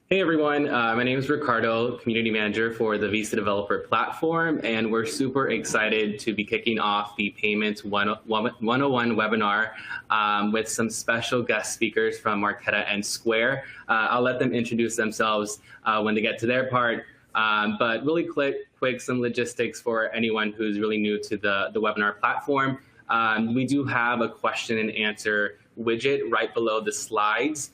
Hey everyone, my name is Ricardo, Community Manager for the Visa Developer Platform, and we're super excited to be kicking off the Payments 101 webinar with some special guest speakers from Marqeta and Square. I'll let them introduce themselves when they get to their part, but really quick, some logistics for anyone who's really new to the webinar platform. We do have a question and answer widget right below the slides.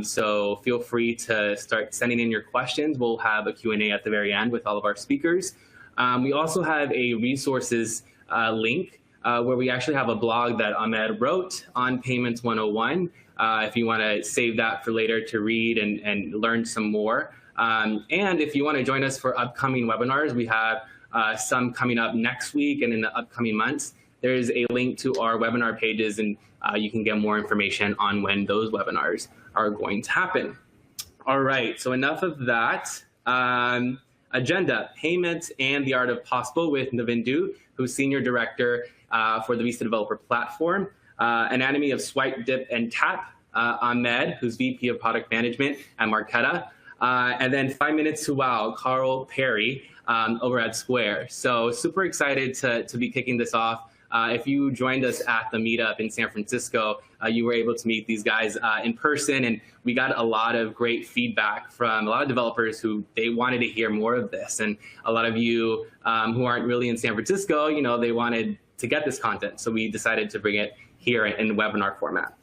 So feel free to start sending in your questions. We'll have a Q&A at the very end with all of our speakers. We also have a resources link where we actually have a blog that Ahmed wrote on Payments 101. If you want to save that for later to read and learn some more. And if you want to join us for upcoming webinars, we have some coming up next week and in the upcoming months. There's a link to our webinar pages, and you can get more information on when those webinars are going to happen. All right, so enough of that. Agenda, payments and the art of possible with Navindu, who's Senior Director for the Visa Developer Platform. Anatomy of swipe, dip, and tap, Ahmed, who's VP of Product Management at Marqeta. And then 5 minutes to wow, Carl Perry over at Square. So super excited to be kicking this off. If you joined us at the meetup in San Francisco, you were able to meet these guys in person, and we got a lot of great feedback from a lot of developers who they wanted to hear more of this. And a lot of you who aren't really in San Francisco, they wanted to get this content. So we decided to bring it here in webinar format.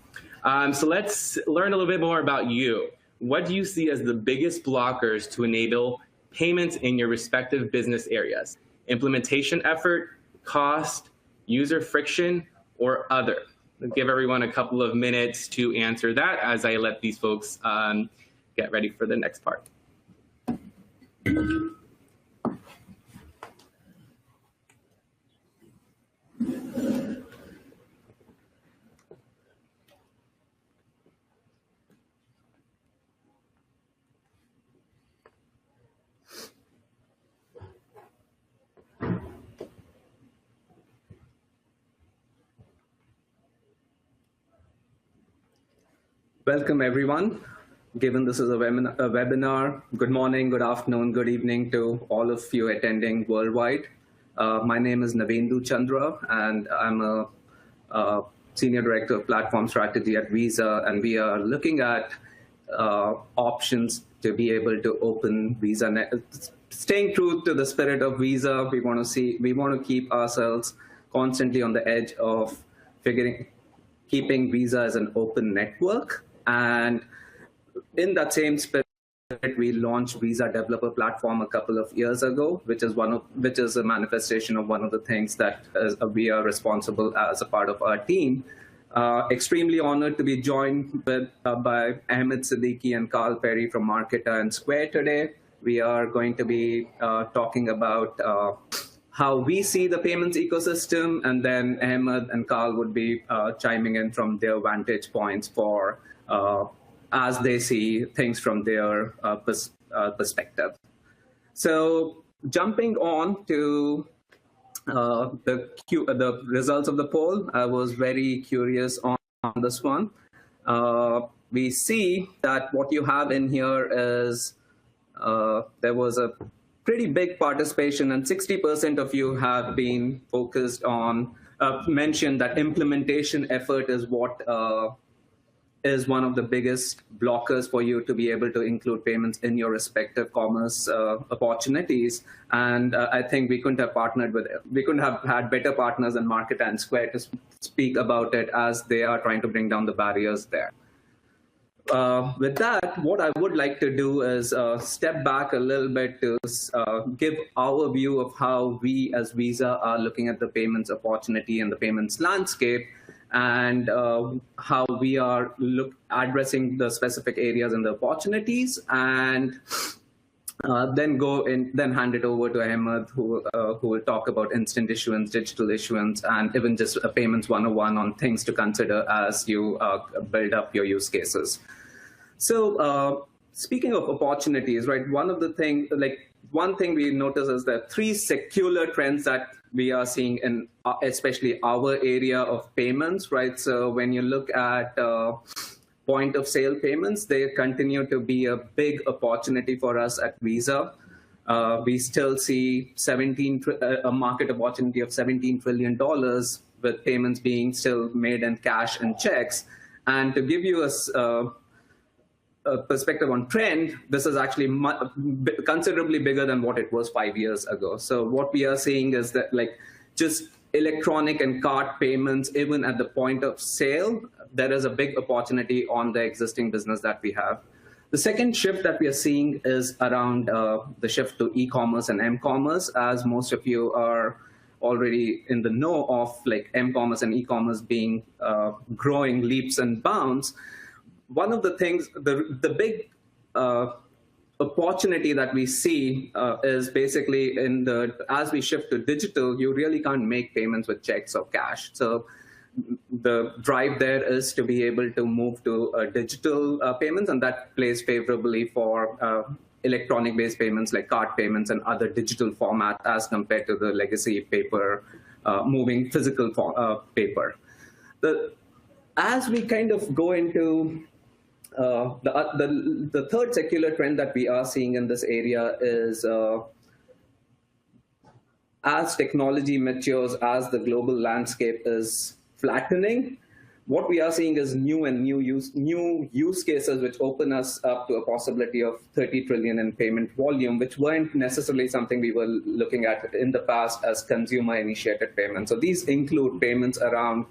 So let's learn a little bit more about you. What do you see as the biggest blockers to enable payments in your respective business areas? Implementation effort, cost, user friction, or other? I'll give everyone a couple of minutes to answer that as I let these folks get ready for the next part. Welcome, everyone. Given this is a webinar, good morning, good afternoon, good evening to all of you attending worldwide. My name is Navindu Chandra, and I'm a Senior Director of Platform Strategy at Visa, and we are looking at options to be able to open Visa. Staying true to the spirit of Visa, we want to keep ourselves constantly on the edge of keeping Visa as an open network. And in that same spirit, we launched Visa Developer Platform a couple of years ago, which is a manifestation of one of the things that we are responsible as a part of our team. Extremely honored to be joined by Ahmed Siddiqui and Carl Perry from Marqeta and Square today. We are going to be talking about how we see the payments ecosystem, and then Ahmed and Carl would be chiming in from their vantage points for as they see things from their perspective. So jumping on to the results of the poll, I was very curious on this one. We see that what you have in here is there was a pretty big participation, and 60% of you have been focused on, mentioned that implementation effort is what is one of the biggest blockers for you to be able to include payments in your respective commerce opportunities. And I think we couldn't have had better partners than Marqeta and Square to speak about it, as they are trying to bring down the barriers there. With that, what I would like to do is step back a little bit to give our view of how we as Visa are looking at the payments opportunity and the payments landscape, and how we are addressing the specific areas and the opportunities, and then hand it over to Ahmed, who will talk about instant issuance, digital issuance, and even just a payments 101 on things to consider as you build up your use cases. So speaking of opportunities, right? One thing we notice is that 3 secular trends that we are seeing in especially our area of payments, right? So when you look at point of sale payments, they continue to be a big opportunity for us at Visa. We still see a market opportunity of $17 trillion with payments being still made in cash and checks. And to give you a perspective on trend, this is actually considerably bigger than what it was 5 years ago. So what we are seeing is that just electronic and card payments, even at the point of sale, there is a big opportunity on the existing business that we have. The second shift that we are seeing is around the shift to e-commerce and m-commerce. As most of you are already in the know of, m-commerce and e-commerce being growing leaps and bounds. One of the things, the big opportunity that we see is basically as we shift to digital, you really can't make payments with checks or cash. So the drive there is to be able to move to digital payments, and that plays favorably for electronic-based payments like card payments and other digital format as compared to the legacy paper, moving physical paper. As we kind of go into the third secular trend that we are seeing in this area is as technology matures, as the global landscape is flattening, what we are seeing is new use cases which open us up to a possibility of 30 trillion in payment volume, which weren't necessarily something we were looking at in the past as consumer-initiated payments. So these include payments around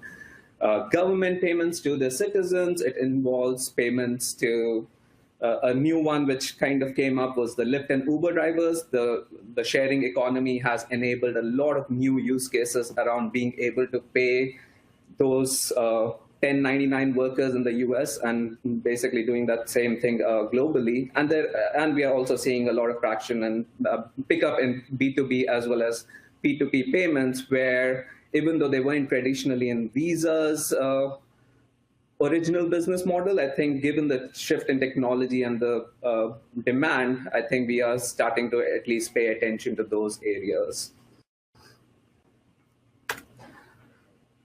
government payments to the citizens. It involves payments to a new one which kind of came up was the Lyft and Uber drivers. The sharing economy has enabled a lot of new use cases around being able to pay those 1099 workers in the US and basically doing that same thing globally. And we are also seeing a lot of traction and pickup in B2B as well as P2P payments, where even though they weren't traditionally in Visa's original business model, I think given the shift in technology and the demand, I think we are starting to at least pay attention to those areas.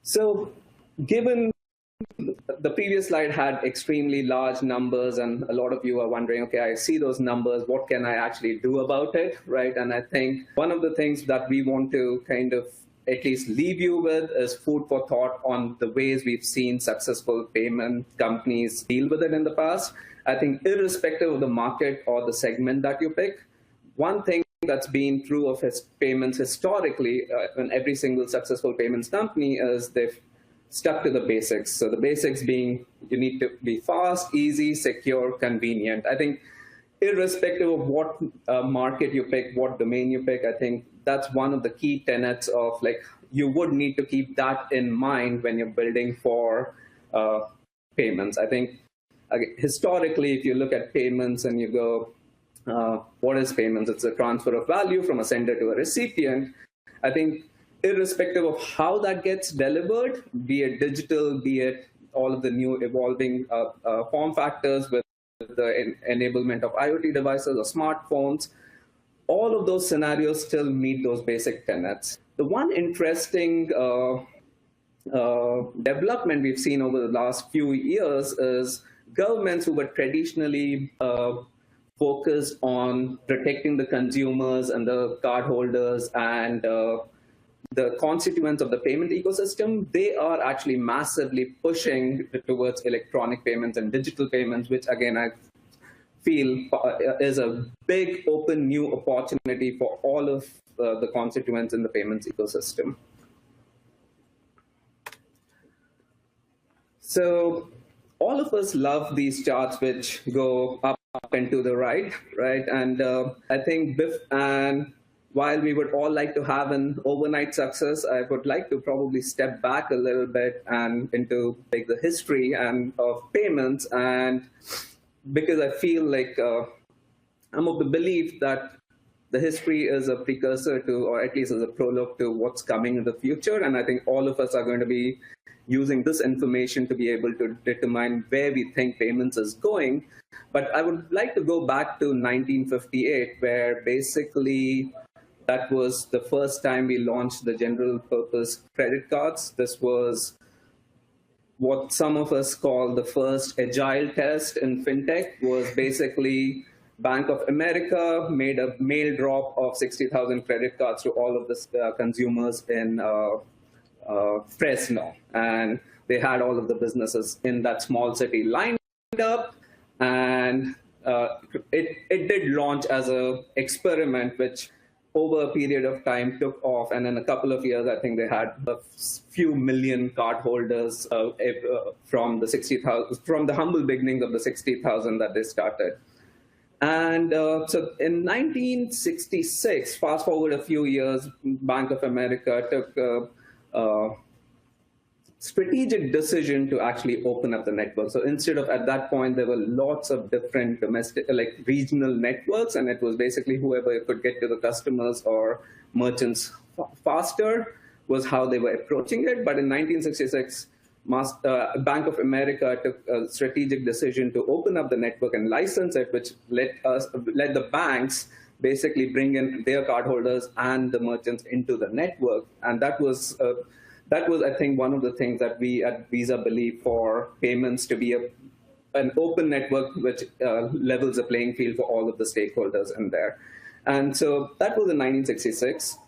So given the previous slide had extremely large numbers, and a lot of you are wondering, okay, I see those numbers, what can I actually do about it, right? And I think one of the things that we want to kind of at least leave you with is food for thought on the ways we've seen successful payment companies deal with it in the past. I think irrespective of the market or the segment that you pick, one thing that's been true of payments historically in every single successful payments company is they've stuck to the basics. So the basics being you need to be fast, easy, secure, convenient. I think irrespective of what market you pick, what domain you pick, I think that's one of the key tenets of you would need to keep that in mind when you're building for payments. I think historically, if you look at payments and you go, what is payments? It's a transfer of value from a sender to a recipient. I think irrespective of how that gets delivered, be it digital, be it all of the new evolving form factors with the enablement of IoT devices or smartphones, all of those scenarios still meet those basic tenets. The one interesting development we've seen over the last few years is governments who were traditionally focused on protecting the consumers and the cardholders and the constituents of the payment ecosystem, they are actually massively pushing towards electronic payments and digital payments, which again, I feel is a big open new opportunity for all of the constituents in the payments ecosystem. So all of us love these charts which go up and to the right? And I think Biff, and while we would all like to have an overnight success, I would like to probably step back a little bit and into the history and of payments, and because I feel like I'm of the belief that the history is a precursor to, or at least is a prologue to what's coming in the future. And I think all of us are going to be using this information to be able to determine where we think payments is going. But I would like to go back to 1958, where basically that was the first time we launched the general purpose credit cards. This was what some of us call the first agile test in fintech was basically Bank of America made a mail drop of 60,000 credit cards to all of the consumers in Fresno. And they had all of the businesses in that small city lined up. And it did launch as an experiment, which over a period of time took off. And in a couple of years, I think they had a few million cardholders from the 60,000, from the humble beginnings of the 60,000 that they started. And so in 1966, fast forward a few years, Bank of America took a strategic decision to actually open up the network. So instead of, at that point, there were lots of different domestic, like regional networks, and it was basically whoever could get to the customers or merchants faster was how they were approaching it. But in 1966, Bank of America took a strategic decision to open up the network and license it, which let the banks basically bring in their cardholders and the merchants into the network. And that was, I think, one of the things that we at Visa believe for payments to be an open network which levels the playing field for all of the stakeholders in there. And so that was in 1966.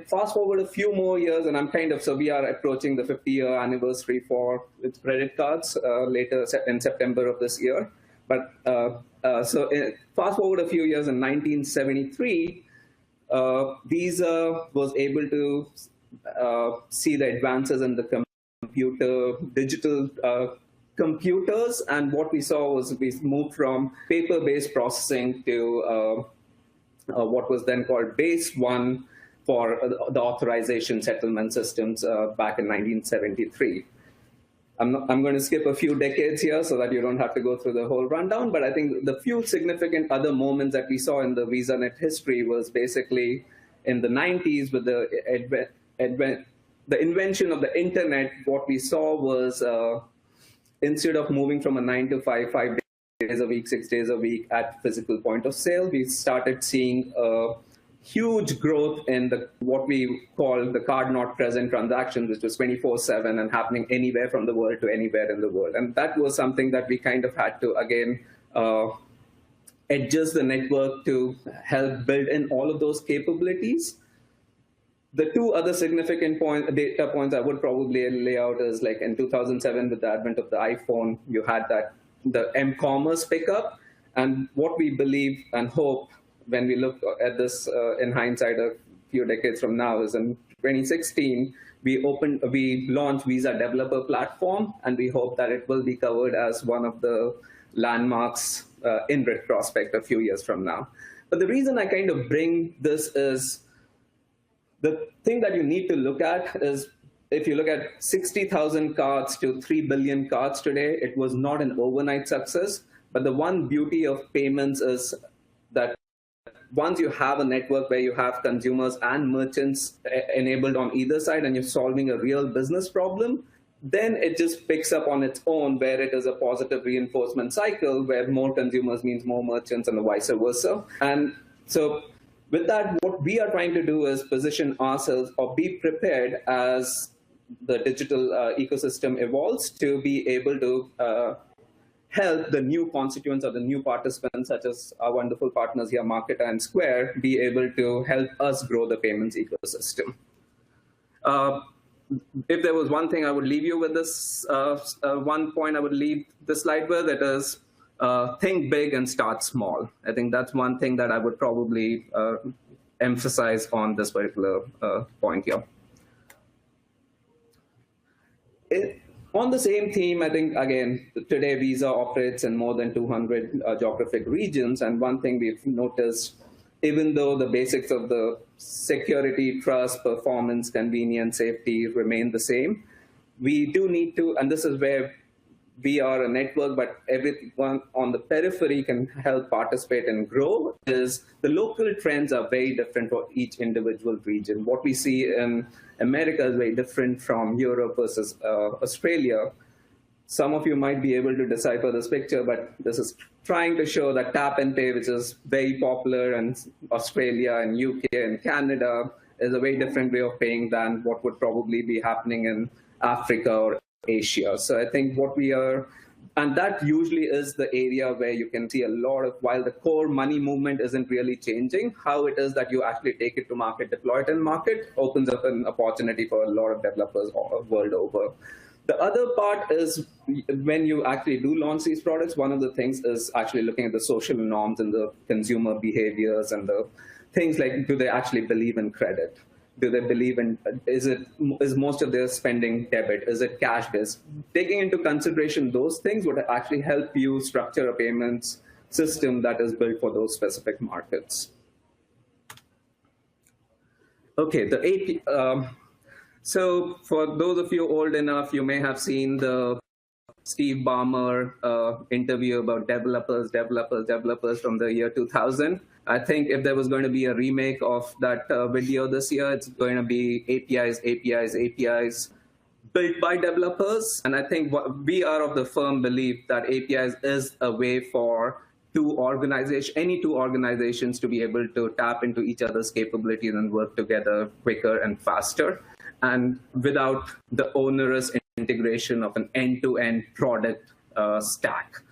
Fast forward a few more years, and so we are approaching the 50-year anniversary for its credit cards later in September of this year. But fast forward a few years, in 1973, Visa was able to see the advances in the digital computers, and what we saw was we moved from paper-based processing to what was then called Base 1 for the authorization settlement systems back in 1973. I'm going to skip a few decades here so that you don't have to go through the whole rundown, but I think the few significant other moments that we saw in the VisaNet history was basically in the 90s with the invention of the internet. What we saw was instead of moving from a 9 to 5, 5 days a week, 6 days a week at physical point of sale, we started seeing huge growth in what we call the card not present transactions, which was 24/7 and happening anywhere from the world to anywhere in the world. And that was something that we kind of had to, again, adjust the network to help build in all of those capabilities. The two other significant data points I would probably lay out is, like, in 2007, with the advent of the iPhone, you had the m-commerce pickup. And what we believe and hope when we look at this in hindsight a few decades from now is in 2016, we launched Visa Developer Platform, and we hope that it will be covered as one of the landmarks in retrospect a few years from now. But the reason I kind of bring this is the thing that you need to look at is, if you look at 60,000 cards to 3 billion cards today, it was not an overnight success. But the one beauty of payments is that once you have a network where you have consumers and merchants enabled on either side, and you're solving a real business problem, then it just picks up on its own, where it is a positive reinforcement cycle, where more consumers means more merchants and vice versa. And so with that, what we are trying to do is position ourselves or be prepared as the digital ecosystem evolves to be able to help the new constituents or the new participants, such as our wonderful partners here, Marqeta and Square, be able to help us grow the payments ecosystem. If there was one thing I would leave you with this, one point I would leave this slide with, it is think big and start small. I think that's one thing that I would probably emphasize on this particular point here. On the same theme, I think, again, today Visa operates in more than 200 geographic regions. And one thing we've noticed, even though the basics of the security, trust, performance, convenience, safety remain the same, we do need to, and this is where we are a network, but everyone on the periphery can help participate and grow, is the local trends are very different for each individual region. What we see in America is very different from Europe versus Australia. Some of you might be able to decipher this picture, but this is trying to show that tap and pay, which is very popular in Australia and UK and Canada, is a very different way of paying than what would probably be happening in Africa or Asia. So I think what we are, and that usually is the area where you can see a lot of, while the core money movement isn't really changing, how it is that you actually take it to market, deploy it in market, opens up an opportunity for a lot of developers world over. The other part is when you actually do launch these products, one of the things is actually looking at the social norms and the consumer behaviors and the things like, do they actually believe in credit? Do they believe in, is most of their spending debit? Is it cash based? Taking into consideration those things would actually help you structure a payments system that is built for those specific markets. Okay, the AP. So for those of you old enough, you may have seen the Steve Ballmer interview about developers from the year 2000. I think if there was going to be a remake of that video this year, it's going to be APIs built by developers. And I think we are of the firm belief that APIs is a way for any two organizations to be able to tap into each other's capabilities and work together quicker and faster, and without the onerous integration of an end-to-end product stack.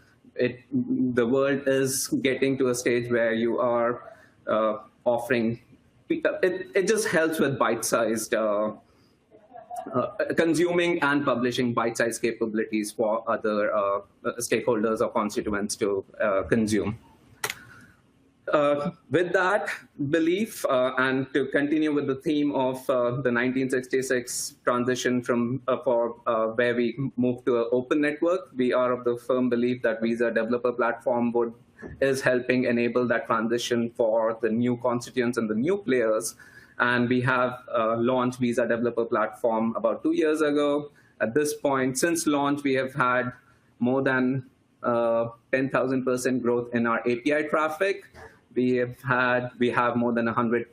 The world is getting to a stage where you are offering, it just helps with bite-sized, consuming and publishing bite-sized capabilities for other stakeholders or constituents to consume. With that belief, and to continue with the theme of the 1966 transition from where we moved to an open network, we are of the firm belief that Visa Developer Platform is helping enable that transition for the new constituents and the new players. And we have launched Visa Developer Platform about 2 years ago. At this point, since launch, we have had more than 10,000% growth in our API traffic. We have more than 100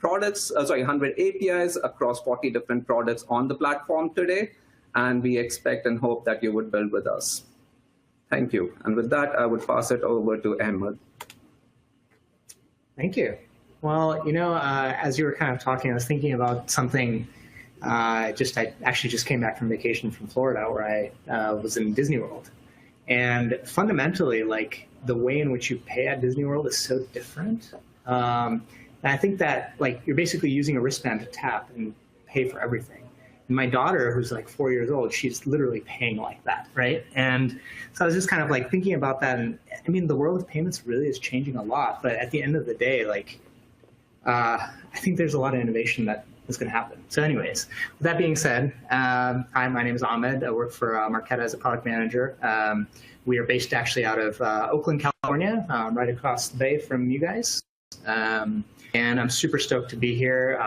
APIs across 40 different products on the platform today, and we expect and hope that you would build with us. Thank you. And with that, I would pass it over to Ahmed. Thank you. Well, as you were kind of talking, I was thinking about something. I actually just came back from vacation from Florida, where I was in Disney World. And fundamentally, like, the way in which you pay at Disney World is so different. And I think that, like, you're basically using a wristband to tap and pay for everything. And my daughter, who's like 4 years old, she's literally paying like that, right? And so I was just kind of like thinking about that. And I mean, the world of payments really is changing a lot. But at the end of the day, like, I think there's a lot of innovation that is going to happen. So anyways, with that being said, hi, my name is Ahmed. I work for Marqeta as a product manager. We are based actually out of Oakland, California, right across the bay from you guys. And I'm super stoked to be here.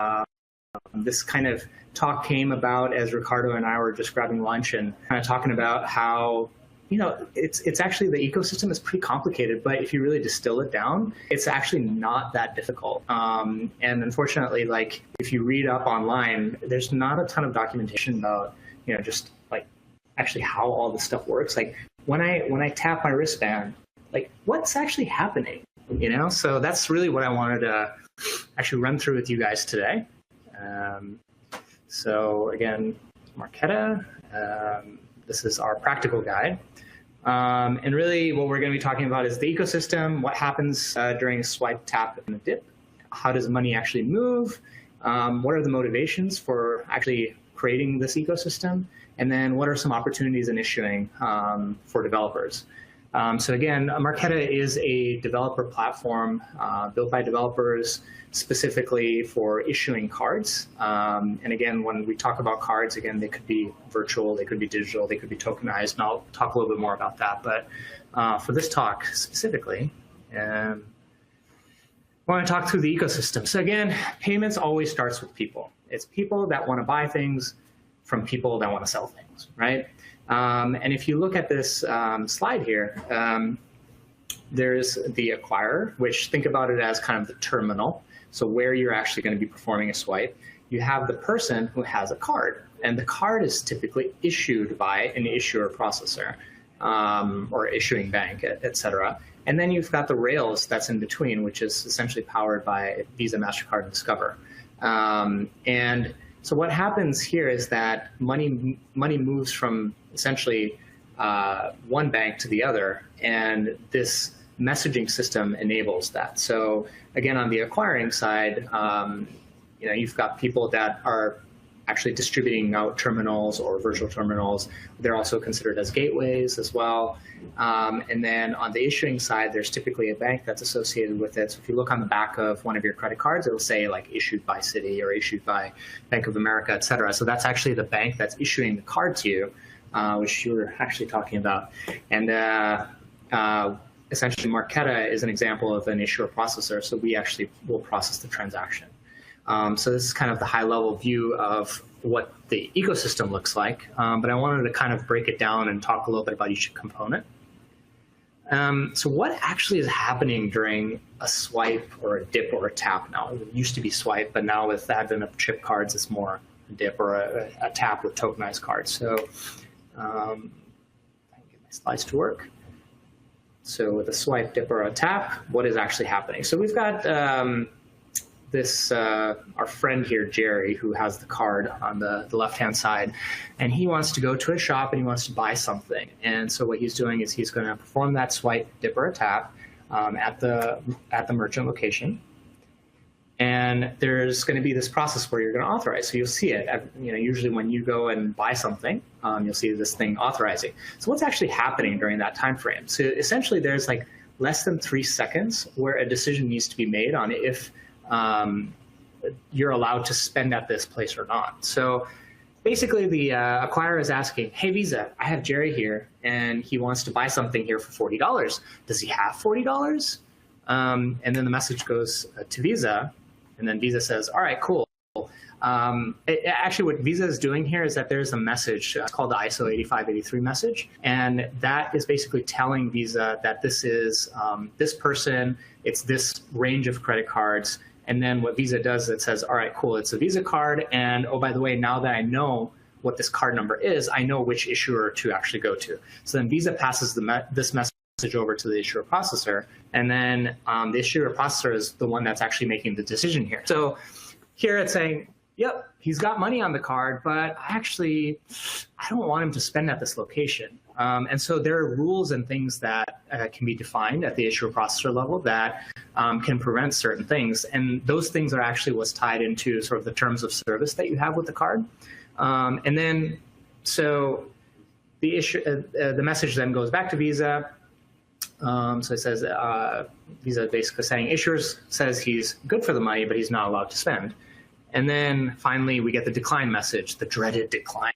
This kind of talk came about as Ricardo and I were just grabbing lunch and kind of talking about how, it's actually, the ecosystem is pretty complicated, but if you really distill it down, it's actually not that difficult. And unfortunately, like, if you read up online, there's not a ton of documentation about, just like actually how all this stuff works. Like, when I tap my wristband, like, what's actually happening? So that's really what I wanted to actually run through with you guys today. So again, Marqeta, this is our practical guide. And really what we're going to be talking about is the ecosystem, what happens during a swipe, tap, and a dip, how does money actually move, what are the motivations for actually creating this ecosystem, and then what are some opportunities in issuing for developers. So again, Marqeta is a developer platform built by developers specifically for issuing cards. And again, when we talk about cards, again, they could be virtual, they could be digital, they could be tokenized, and I'll talk a little bit more about that. But for this talk specifically, I want to talk through the ecosystem. So again, payments always starts with people. It's people that want to buy things from people that want to sell things, right? And if you look at this slide here, there's the acquirer, which think about it as kind of the terminal. So where you're actually going to be performing a swipe. You have the person who has a card, and the card is typically issued by an issuer processor or issuing bank, et cetera. And then you've got the rails that's in between, which is essentially powered by Visa, MasterCard, and Discover. And So what happens here is that money moves from essentially one bank to the other, and this messaging system enables that. So again, on the acquiring side, you've got people that are actually distributing out terminals or virtual terminals. They're also considered as gateways as well. And then on the issuing side, there's typically a bank that's associated with it. So if you look on the back of one of your credit cards, it'll say like issued by Citi or issued by Bank of America, et cetera. So that's actually the bank that's issuing the card to you, which you were actually talking about. And essentially, Marqeta is an example of an issuer processor. So we actually will process the transaction. So this is kind of the high-level view of what the ecosystem looks like, but I wanted to kind of break it down and talk a little bit about each component. So what actually is happening during a swipe or a dip or a tap now? It used to be swipe, but now with the advent of chip cards, it's more a dip or a tap with tokenized cards. So I can get my slides to work. So with a swipe, dip, or a tap, what is actually happening? So we've got our friend here, Jerry, who has the card on the left-hand side, and he wants to go to a shop and he wants to buy something. And so what he's doing is he's going to perform that swipe, dip, or a tap at the merchant location. And there's going to be this process where you're going to authorize. So you'll see it. Usually when you go and buy something, you'll see this thing authorizing. So what's actually happening during that time frame? So essentially, there's like less than 3 seconds where a decision needs to be made on if you're allowed to spend at this place or not. So basically the acquirer is asking, hey, Visa, I have Jerry here and he wants to buy something here for $40. Does he have $40? And then the message goes to Visa, and then Visa says, all right, cool. Actually, what Visa is doing here is that there's a message called the ISO 8583 message. And that is basically telling Visa that this is this person, it's this range of credit cards. And then what Visa does, it says, all right, cool, it's a Visa card. And oh, by the way, now that I know what this card number is, I know which issuer to actually go to. So then Visa passes this message over to the issuer processor. And then the issuer processor is the one that's actually making the decision here. So here it's saying, yep, he's got money on the card, but I don't want him to spend at this location. And so there are rules and things that can be defined at the issuer processor level that can prevent certain things. And those things are actually what's tied into sort of the terms of service that you have with the card. And then, so the message then goes back to Visa. So it says, Visa basically saying, issuer says he's good for the money, but he's not allowed to spend. And then finally, we get the decline message, the dreaded decline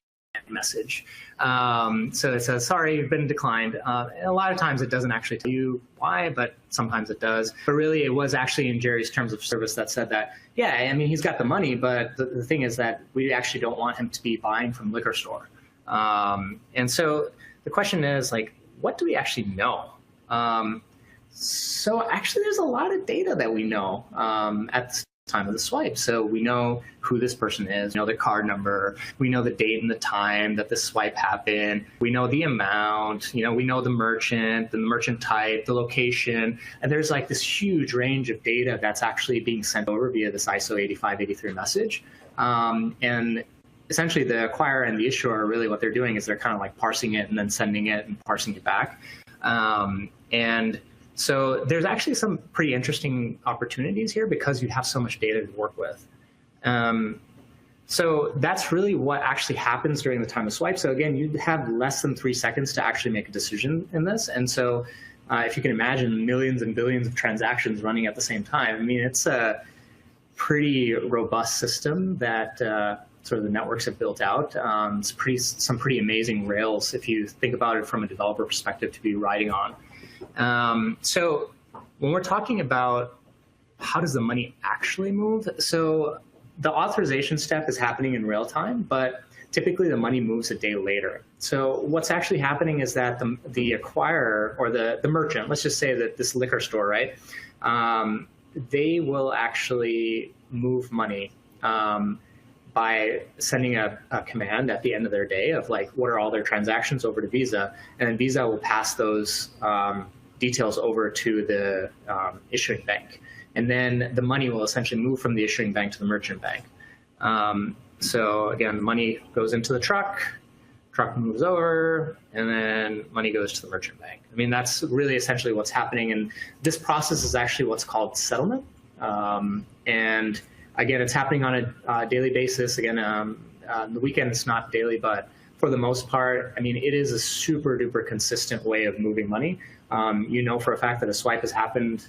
message. So it says, sorry, you've been declined. And a lot of times it doesn't actually tell you why, but sometimes it does. But really, it was actually in Jerry's terms of service that said that, yeah, I mean, he's got the money, but the thing is that we actually don't want him to be buying from liquor store. And so the question is, like, what do we actually know? So actually, there's a lot of data that we know at the time of the swipe. So we know who this person is, we know their card number, we know the date and the time that the swipe happened, we know the amount, we know the merchant, the merchant type, the location, and there's like this huge range of data that's actually being sent over via this ISO 8583 message. And essentially the acquirer and the issuer, really what they're doing is they're kind of like parsing it and then sending it and parsing it back. And so there's actually some pretty interesting opportunities here because you have so much data to work with. So that's really what actually happens during the time of swipe. So again, you have less than 3 seconds to actually make a decision in this. And so if you can imagine millions and billions of transactions running at the same time, I mean, it's a pretty robust system that sort of the networks have built out. It's some pretty amazing rails if you think about it from a developer perspective to be riding on. So when we're talking about how does the money actually move, so the authorization step is happening in real time, but typically the money moves a day later. So what's actually happening is that the acquirer or the merchant, let's just say that this liquor store, right, they will actually move money by sending a command at the end of their day of like, what are all their transactions over to Visa? And then Visa will pass those details over to the issuing bank. And then the money will essentially move from the issuing bank to the merchant bank. So again, money goes into the truck moves over, and then money goes to the merchant bank. I mean, that's really essentially what's happening. And this process is actually what's called settlement. And again, it's happening on a daily basis. Again, the weekend it's not daily, but for the most part, I mean, it is a super duper consistent way of moving money. You know for a fact that a swipe has happened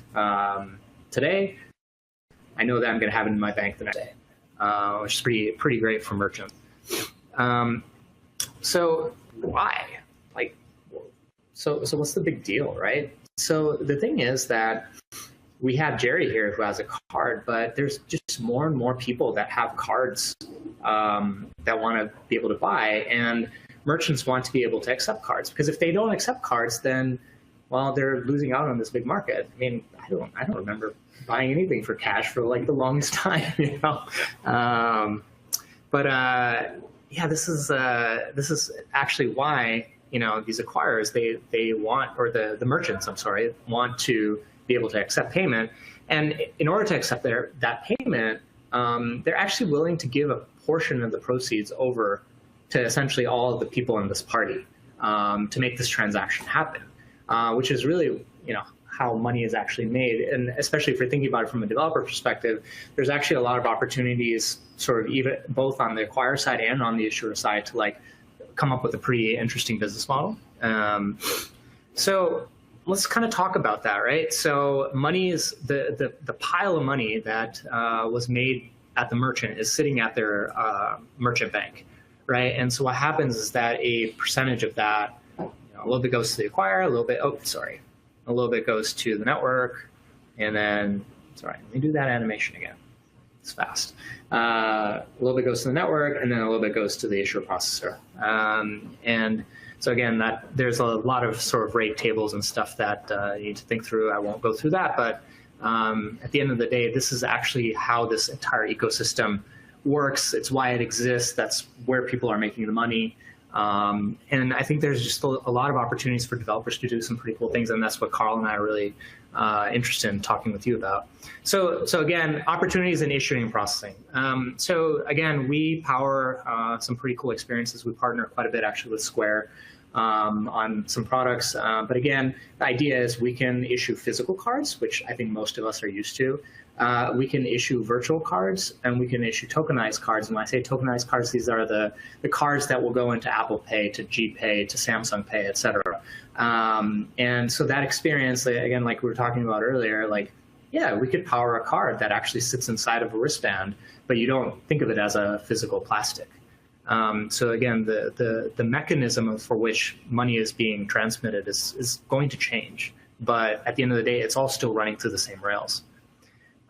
today. I know that I'm going to have it in my bank the next day, which is pretty great for merchants. So why? Like, so what's the big deal, right? So the thing is that we have Jerry here who has a card, but there's just more and more people that have cards that want to be able to buy, and merchants want to be able to accept cards, because if they don't accept cards, then, well, they're losing out on this big market. I mean, I don't remember buying anything for cash for like the longest time, you know. Yeah, this is actually why, you know, these acquirers, they want, or the merchants, I'm sorry, want to be able to accept payment. And in order to accept that payment, they're actually willing to give a portion of the proceeds over to essentially all of the people in this party to make this transaction happen, which is really, you know, how money is actually made. And especially if you're thinking about it from a developer perspective, there's actually a lot of opportunities sort of even both on the acquirer side and on the issuer side to like come up with a pretty interesting business model. So let's kind of talk about that, right? So money is the pile of money that was made at the merchant is sitting at their merchant bank, right? And so what happens is that a percentage of that, you know, a little bit goes to the acquirer, a little bit goes to the network, and then, sorry, let me do that animation again. It's fast. A little bit goes to the network, and then a little bit goes to the issuer processor. And so again, there's a lot of sort of rate tables and stuff that you need to think through. I won't go through that, but at the end of the day, this is actually how this entire ecosystem works. It's why it exists. That's where people are making the money. And I think there's just a lot of opportunities for developers to do some pretty cool things, and that's what Carl and I are really interested in talking with you about. So again, opportunities in issuing and processing. So again, we power some pretty cool experiences. We partner quite a bit actually with Square on some products. But again, the idea is we can issue physical cards, which I think most of us are used to. We can issue virtual cards, and we can issue tokenized cards. And when I say tokenized cards, these are the cards that will go into Apple Pay, to GPay, to Samsung Pay, et cetera. And so that experience, again, like we were talking about earlier, like, yeah, we could power a card that actually sits inside of a wristband, but you don't think of it as a physical plastic. So again, the mechanism for which money is being transmitted is going to change. But at the end of the day, it's all still running through the same rails.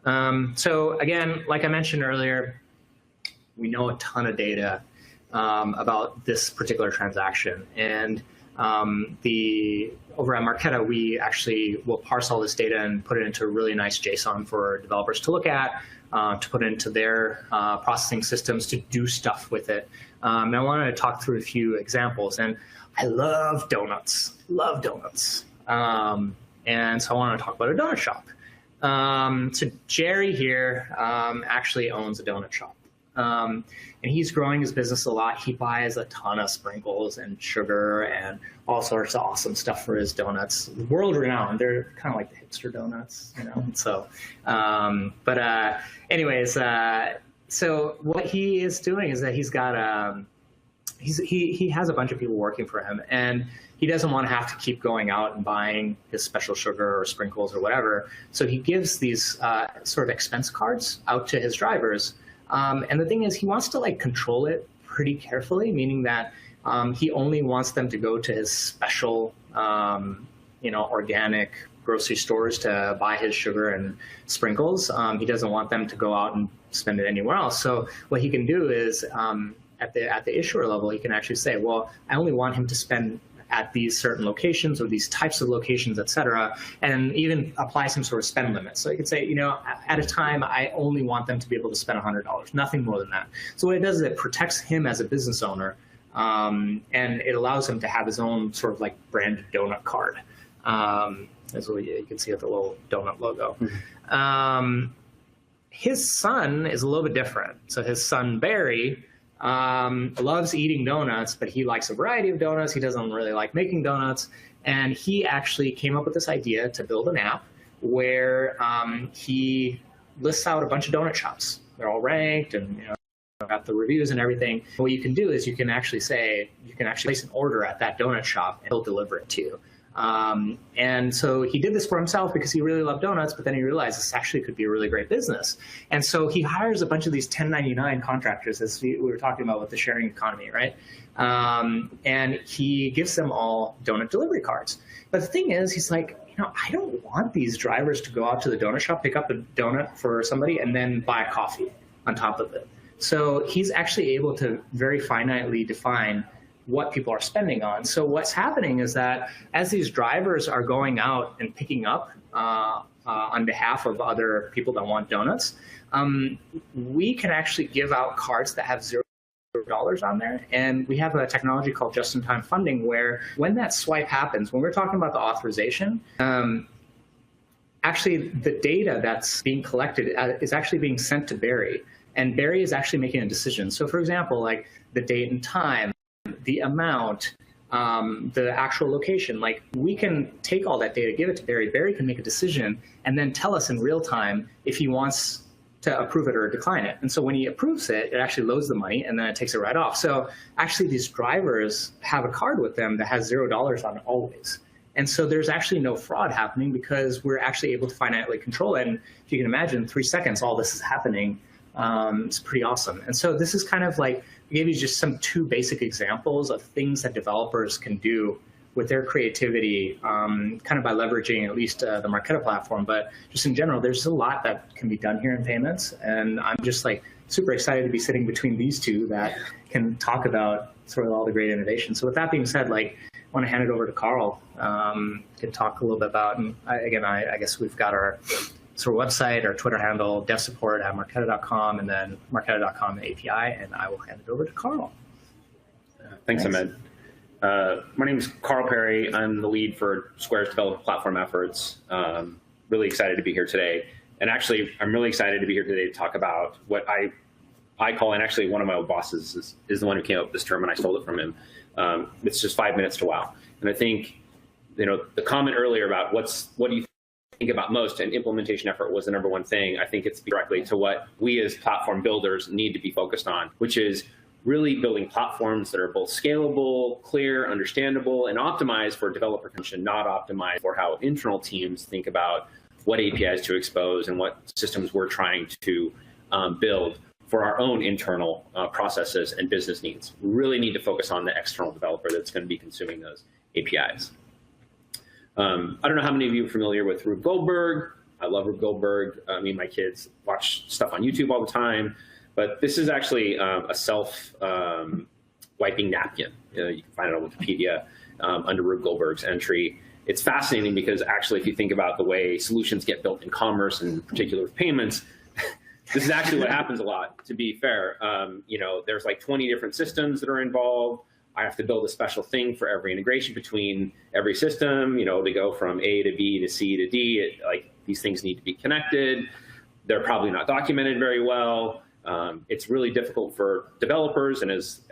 So again, like I mentioned earlier, we know a ton of data about this particular transaction. And over at Marqeta, we actually will parse all this data and put it into a really nice JSON for developers to look at, to put into their processing systems to do stuff with it. And I wanted to talk through a few examples. And I love donuts, and so I want to talk about a donut shop. So Jerry here actually owns a donut shop. And he's growing his business a lot. He buys a ton of sprinkles and sugar and all sorts of awesome stuff for his donuts. World renowned. They're kind of like the hipster donuts, you know. So, anyways, so what he is doing is that he's got he has a bunch of people working for him, and he doesn't want to have to keep going out and buying his special sugar or sprinkles or whatever. So he gives these sort of expense cards out to his drivers. And the thing is, he wants to like control it pretty carefully, meaning that he only wants them to go to his special, organic grocery stores to buy his sugar and sprinkles. He doesn't want them to go out and spend it anywhere else. So what he can do is at the issuer level, he can actually say, well, I only want him to spend at these certain locations or these types of locations, et cetera, and even apply some sort of spend limit. So you could say, at a time, I only want them to be able to spend $100, nothing more than that. So what it does is it protects him as a business owner, and it allows him to have his own sort of like branded donut card. As you can see with the little donut logo. Mm-hmm. His son is a little bit different. So his son, Barry, loves eating donuts, but he likes a variety of donuts. He doesn't really like making donuts. And he actually came up with this idea to build an app where he lists out a bunch of donut shops. They're all ranked and got the reviews and everything. What you can do is you can actually place an order at that donut shop and he'll deliver it to you. And so he did this for himself because he really loved donuts, but then he realized this actually could be a really great business. And so he hires a bunch of these 1099 contractors, as we were talking about with the sharing economy, right? And he gives them all donut delivery cards. But the thing is, he's like, I don't want these drivers to go out to the donut shop, pick up a donut for somebody, and then buy a coffee on top of it. So he's actually able to very finitely define what people are spending on. So what's happening is that as these drivers are going out and picking up on behalf of other people that want donuts, we can actually give out cards that have $0 on there. And we have a technology called just-in-time funding where when that swipe happens, when we're talking about the authorization, actually the data that's being collected is actually being sent to Barry. And Barry is actually making a decision. So for example, like the date and time, the amount, the actual location, like we can take all that data, give it to Barry. Barry can make a decision and then tell us in real time if he wants to approve it or decline it. And so when he approves it, it actually loads the money and then it takes it right off. So actually these drivers have a card with them that has $0 on it always. And so there's actually no fraud happening because we're actually able to finitely control it. And if you can imagine, 3 seconds, all this is happening. It's pretty awesome. And so this is kind of like, we gave you just some 2 basic examples of things that developers can do with their creativity, kind of by leveraging at least the Marqeta platform. But just in general, there's a lot that can be done here in payments. And I'm just like super excited to be sitting between these 2 that can talk about sort of all the great innovation. So with that being said, like, I want to hand it over to Carl, can talk a little bit about, and I guess we've got our sort of website, our Twitter handle, devsupport@marqeta.com, and then marqeta.com API, and I will hand it over to Carl. Thanks, Ahmed. My name is Carl Perry. I'm the lead for Square's developer platform efforts. Really excited to be here today. And actually, I'm really excited to be here today to talk about what I call, and actually one of my old bosses is the one who came up with this term, and I stole it from him. It's just 5 minutes to wow. And I think, the comment earlier about what do you think about most, and implementation effort was the #1 thing. I think it's directly to what we as platform builders need to be focused on, which is really building platforms that are both scalable, clear, understandable, and optimized for developer consumption, not optimized for how internal teams think about what APIs to expose and what systems we're trying to build for our own internal processes and business needs. We really need to focus on the external developer that's going to be consuming those APIs. I don't know how many of you are familiar with Rube Goldberg. I love Rube Goldberg. Me and my kids watch stuff on YouTube all the time. But this is actually a self-wiping napkin. You can find it on Wikipedia under Rube Goldberg's entry. It's fascinating because actually, if you think about the way solutions get built in commerce, and in particular with payments, this is actually what happens a lot, to be fair. There's like 20 different systems that are involved. I have to build a special thing for every integration between every system, to go from A to B to C to D. These things need to be connected. They're probably not documented very well. It's really difficult for developers, and as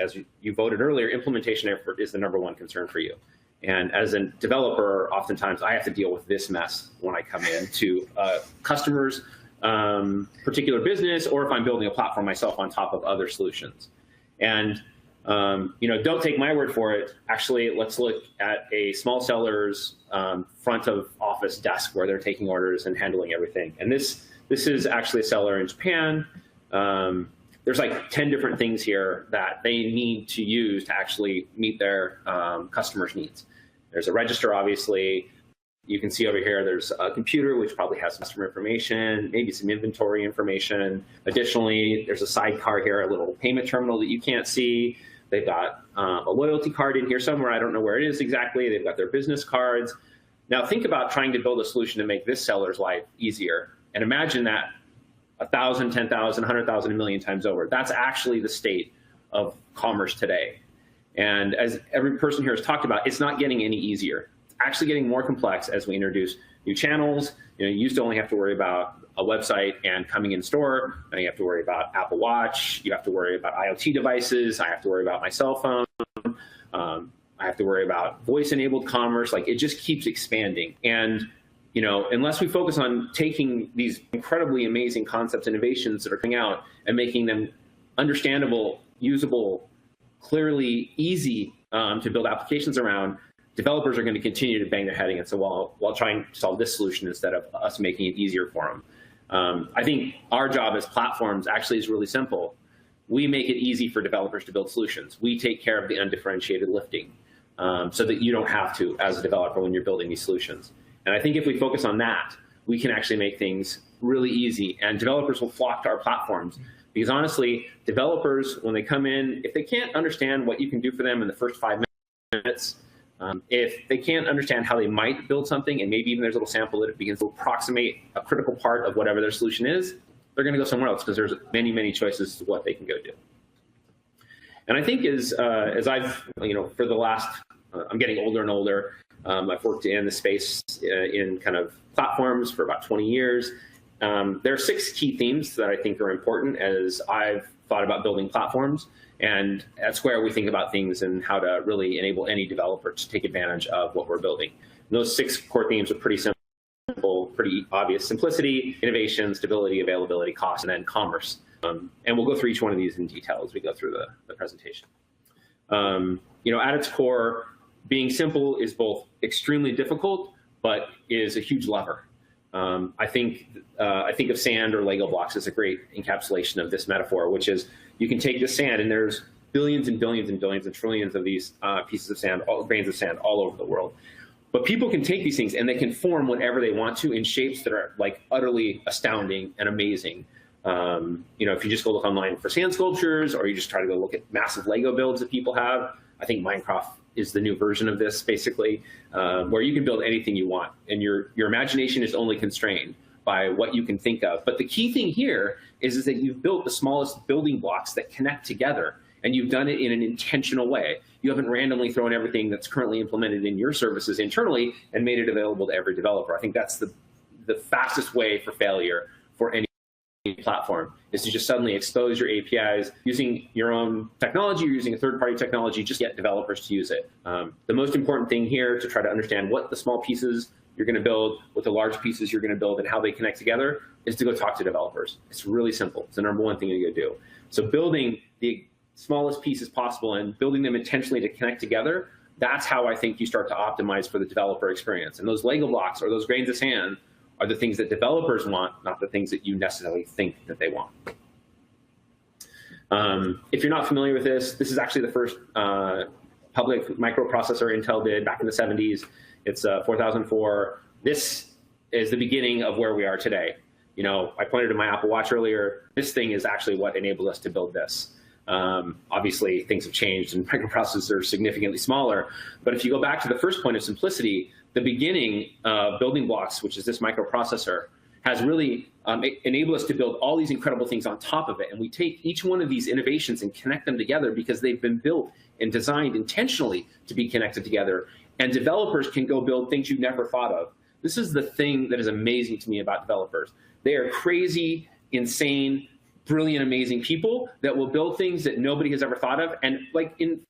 you voted earlier, implementation effort is the #1 concern for you. And as a developer, oftentimes I have to deal with this mess when I come in to customers' particular business, or if I'm building a platform myself on top of other solutions. And don't take my word for it. Actually, let's look at a small seller's front of office desk where they're taking orders and handling everything. And this is actually a seller in Japan. There's like 10 different things here that they need to use to actually meet their customers' needs. There's a register, obviously. You can see over here, there's a computer, which probably has customer information, maybe some inventory information. Additionally, there's a sidecar here, a little payment terminal that you can't see. They've got a loyalty card in here somewhere. I don't know where it is exactly. They've got their business cards. Now think about trying to build a solution to make this seller's life easier. And imagine that 1,000, 10,000, 100,000, a million times over. That's actually the state of commerce today. And as every person here has talked about, it's not getting any easier. It's actually getting more complex as we introduce new channels. You used to only have to worry about a website and coming in store. Now you have to worry about Apple Watch. You have to worry about IoT devices. I have to worry about my cell phone. I have to worry about voice-enabled commerce. Like, it just keeps expanding. And unless we focus on taking these incredibly amazing concepts, innovations that are coming out and making them understandable, usable, clearly easy to build applications around, developers are going to continue to bang their head against the wall while trying to solve this solution instead of us making it easier for them. I think our job as platforms actually is really simple. We make it easy for developers to build solutions. We take care of the undifferentiated lifting so that you don't have to as a developer when you're building these solutions. And I think if we focus on that, we can actually make things really easy, and developers will flock to our platforms. Because honestly, developers, when they come in, if they can't understand what you can do for them in the first 5 minutes, if they can't understand how they might build something, and maybe even there's a little sample that it begins to approximate a critical part of whatever their solution is, they're going to go somewhere else because there's many, many choices to what they can go do. And I think as I've, for the last, I'm getting older and older. I've worked in the space in kind of platforms for about 20 years. There are 6 key themes that I think are important as I've thought about building platforms. And at Square, we think about things and how to really enable any developer to take advantage of what we're building. And those 6 core themes are pretty simple, pretty obvious: simplicity, innovation, stability, availability, cost, and then commerce. And we'll go through each one of these in detail as we go through the presentation. At its core, being simple is both extremely difficult, but is a huge lever. I think of sand or Lego blocks as a great encapsulation of this metaphor, which is you can take this sand, and there's billions and billions and billions and trillions of these pieces of sand, grains of sand all over the world. But people can take these things and they can form whatever they want to in shapes that are like utterly astounding and amazing. If you just go look online for sand sculptures, or you just try to go look at massive Lego builds that people have, I think Minecraft is the new version of this, basically, where you can build anything you want, and your imagination is only constrained by what you can think of. But the key thing here is that you've built the smallest building blocks that connect together, and you've done it in an intentional way. You haven't randomly thrown everything that's currently implemented in your services internally and made it available to every developer. I think that's the fastest way for failure for any platform, is to just suddenly expose your APIs using your own technology or using a third-party technology, just get developers to use it. The most important thing here to try to understand what the small pieces you're going to build, what the large pieces you're going to build, and how they connect together is to go talk to developers. It's really simple. It's the number one thing you go do. So building the smallest pieces possible and building them intentionally to connect together, that's how I think you start to optimize for the developer experience. And those Lego blocks or those grains of sand are the things that developers want, not the things that you necessarily think that they want. If you're not familiar with this is actually the first public microprocessor Intel did back in the 70s. It's 4004. This is the beginning of where we are today. I pointed to my Apple Watch earlier. This thing is actually what enabled us to build this. Obviously, things have changed and microprocessors are significantly smaller. But if you go back to the first point of simplicity, the beginning building blocks, which is this microprocessor, has really enabled us to build all these incredible things on top of it. And we take each one of these innovations and connect them together because they've been built and designed intentionally to be connected together. And developers can go build things you never thought of. This is the thing that is amazing to me about developers. They are crazy, insane, brilliant, amazing people that will build things that nobody has ever thought of. And in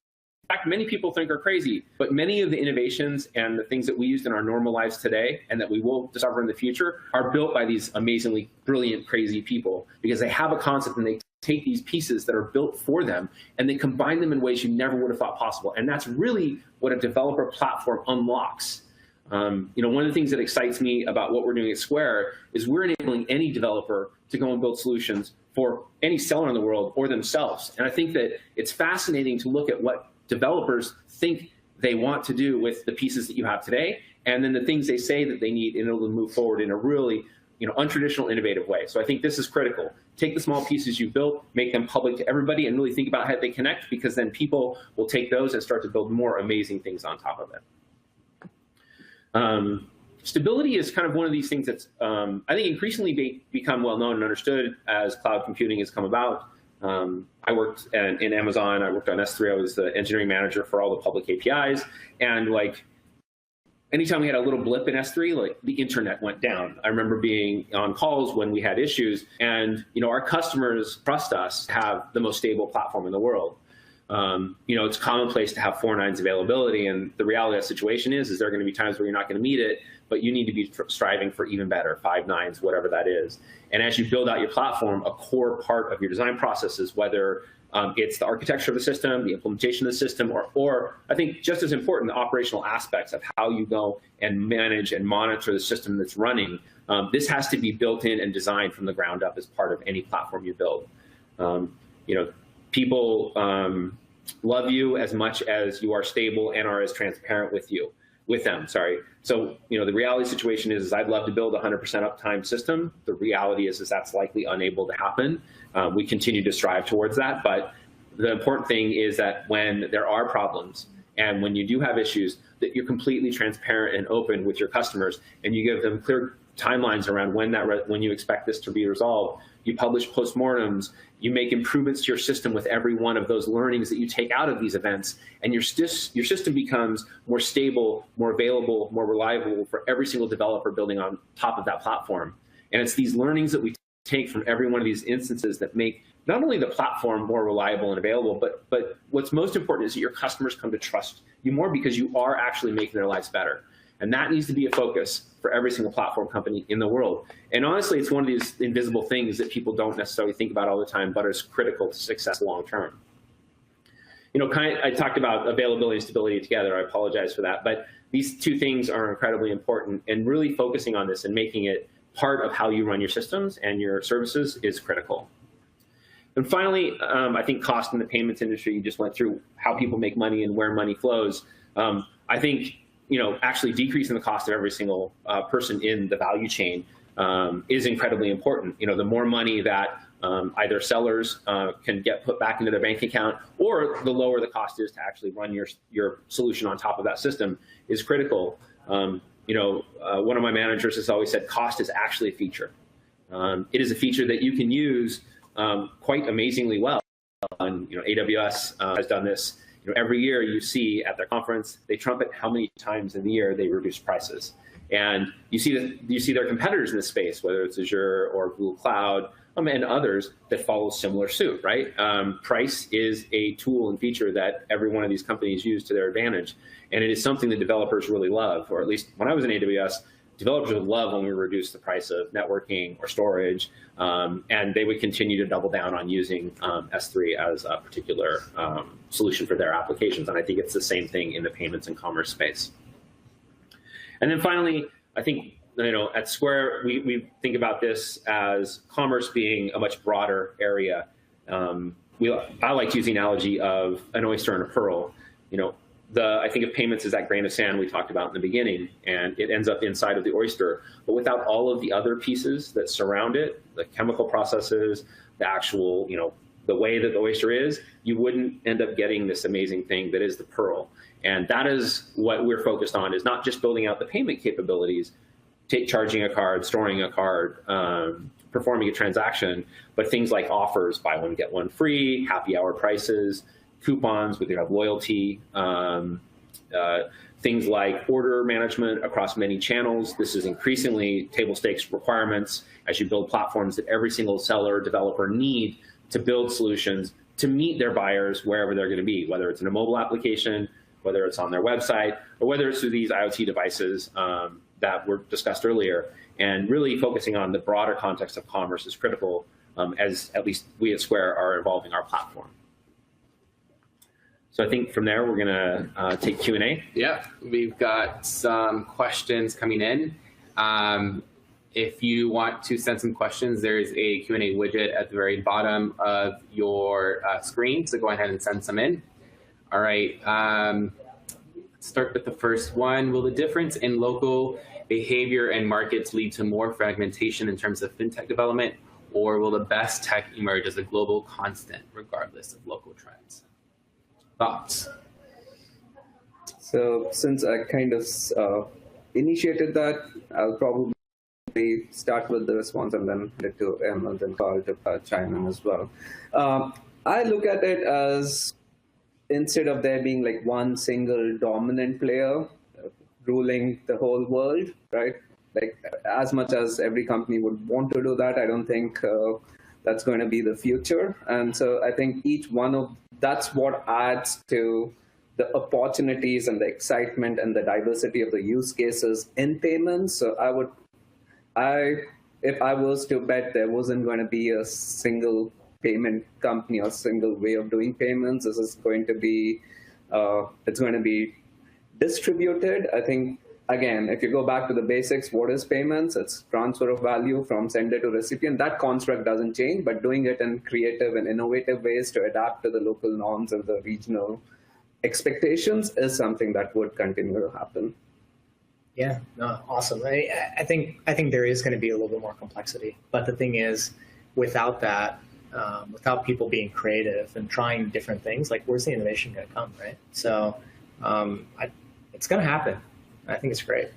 fact, many people think are crazy, but many of the innovations and the things that we use in our normal lives today and that we will discover in the future are built by these amazingly brilliant, crazy people because they have a concept and they take these pieces that are built for them and they combine them in ways you never would have thought possible. And that's really what a developer platform unlocks. One of the things that excites me about what we're doing at Square is we're enabling any developer to go and build solutions for any seller in the world or themselves. And I think that it's fascinating to look at what developers think they want to do with the pieces that you have today, and then the things they say that they need in order to move forward in a really untraditional, innovative way. So I think this is critical. Take the small pieces you built, make them public to everybody, and really think about how they connect, because then people will take those and start to build more amazing things on top of it. Stability is kind of one of these things that's, I think, increasingly become well known and understood as cloud computing has come about. I worked in Amazon. I worked on S3. I was the engineering manager for all the public APIs. And anytime we had a little blip in S3, like the internet went down. I remember being on calls when we had issues, and our customers trust us to have the most stable platform in the world. It's commonplace to have 4 nines availability, and the reality of the situation is there are going to be times where you're not going to meet it, but you need to be striving for even better, 5 nines, whatever that is. And as you build out your platform, a core part of your design process is whether it's the architecture of the system, the implementation of the system, or I think just as important, the operational aspects of how you go and manage and monitor the system that's running. This has to be built in and designed from the ground up as part of any platform you build. People love you as much as you are stable and are as transparent with them. So, the reality situation is I'd love to build a 100% uptime system. The reality is that's likely unable to happen. We continue to strive towards that. But the important thing is that when there are problems and when you do have issues, that you're completely transparent and open with your customers, and you give them clear timelines around when you expect this to be resolved. You publish postmortems, you make improvements to your system with every one of those learnings that you take out of these events, and your system becomes more stable, more available, more reliable for every single developer building on top of that platform. And it's these learnings that we take from every one of these instances that make not only the platform more reliable and available, but what's most important is that your customers come to trust you more because you are actually making their lives better. And that needs to be a focus for every single platform company in the world. And honestly, it's one of these invisible things that people don't necessarily think about all the time, but is critical to success long term. I talked about availability and stability together. I apologize for that. But these two things are incredibly important, and really focusing on this and making it part of how you run your systems and your services is critical. And finally, I think cost in the payments industry, you just went through how people make money and where money flows. I think actually decreasing the cost of every single person in the value chain is incredibly important. The more money that either sellers can get put back into their bank account, or the lower the cost is to actually run your solution on top of that system is critical. One of my managers has always said, cost is actually a feature. It is a feature that you can use quite amazingly well. And AWS has done this. Every year you see at their conference, they trumpet how many times in the year they reduce prices. And you see their competitors in this space, whether it's Azure or Google Cloud and others that follow similar suit, right? Price is a tool and feature that every one of these companies use to their advantage. And it is something that developers really love, or at least when I was in AWS, developers would love when we reduced the price of networking or storage, and they would continue to double down on using S3 as a particular solution for their applications. And I think it's the same thing in the payments and commerce space. And then finally, I think at Square, we think about this as commerce being a much broader area. I like to use the analogy of an oyster and a pearl. I think of payments as that grain of sand we talked about in the beginning, and it ends up inside of the oyster. But without all of the other pieces that surround it, the chemical processes, the actual, the way that the oyster is, you wouldn't end up getting this amazing thing that is the pearl. And that is what we're focused on, is not just building out the payment capabilities, charging a card, storing a card, performing a transaction, but things like offers, buy one, get one free, happy hour prices, coupons, whether you have loyalty, things like order management across many channels. This is increasingly table stakes requirements as you build platforms that every single seller, developer need to build solutions to meet their buyers wherever they're going to be, whether it's in a mobile application, whether it's on their website, or whether it's through these IoT devices that were discussed earlier. And really focusing on the broader context of commerce is critical, as at least we at Square are evolving our platform. So I think from there, we're going to take Q&A. Yeah, we've got some questions coming in. If you want to send some questions, there's a Q&A widget at the very bottom of your screen, so go ahead and send some in. All right, let's start with the first one. Will the difference in local behavior and markets lead to more fragmentation in terms of fintech development, or will the best tech emerge as a global constant regardless of local trends? Thoughts? So since I kind of initiated that, I'll probably start with the response and then head to Em and then Carl to chime in as well. I look at it as, instead of there being like one single dominant player, ruling the whole world, right? Like, as much as every company would want to do that, I don't think that's going to be the future. And so I think that's what adds to the opportunities and the excitement and the diversity of the use cases in payments. So if I was to bet there wasn't going to be a single payment company or single way of doing payments, this is going to be, it's going to be distributed. I think, again, if you go back to the basics, what is payments? It's transfer of value from sender to recipient. That construct doesn't change, but doing it in creative and innovative ways to adapt to the local norms and the regional expectations is something that would continue to happen. Yeah, no, awesome. I think there is going to be a little bit more complexity, but the thing is, without that, without people being creative and trying different things, like, where's the innovation going to come, right? So it's going to happen. I think it's great.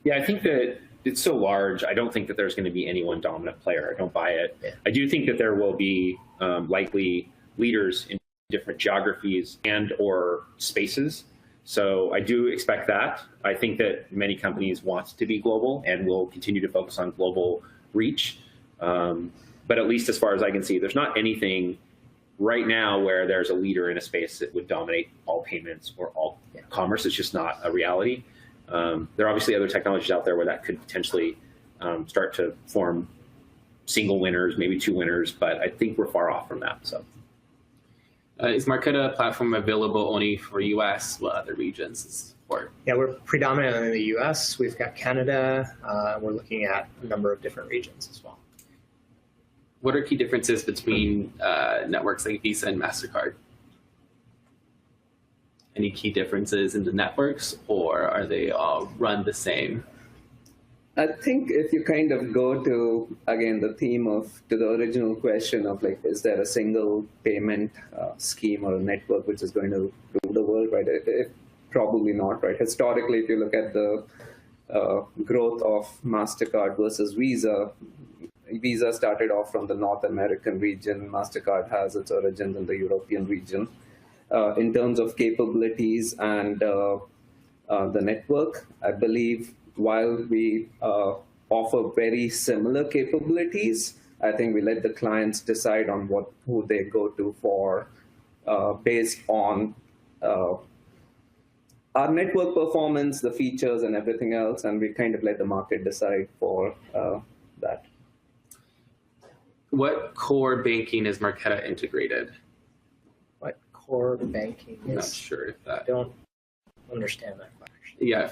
Yeah, I think that it's so large. I don't think that there's going to be any one dominant player. I don't buy it. Yeah. I do think that there will be likely leaders in different geographies and or spaces. So I do expect that. I think that many companies want to be global and will continue to focus on global reach. But at least as far as I can see, there's not anything right now where there's a leader in a space that would dominate all payments or all commerce. It's just not a reality. There are obviously other technologies out there where that could potentially start to form single winners, maybe two winners, but I think we're far off from that. So, is Marqeta platform available only for US? What other regions is support? Yeah, we're predominant in the US. We've got Canada. We're looking at a number of different regions as well. What are key differences between networks like Visa and MasterCard? Any key differences in the networks, or are they all run the same? I think if you kind of go to, again, the theme of, to the original question of, like, is there a single payment scheme or a network which is going to rule the world, right? Probably not, right? Historically, if you look at the growth of MasterCard versus Visa, Visa started off from the North American region. MasterCard has its origins in the European region. In terms of capabilities and the network, I believe while we offer very similar capabilities, I think we let the clients decide on who they go to for based on our network performance, the features, and everything else, and we kind of let the market decide for that. What core banking is Marqeta integrated? What core banking is? I'm not sure if that. I don't understand that question. Yeah,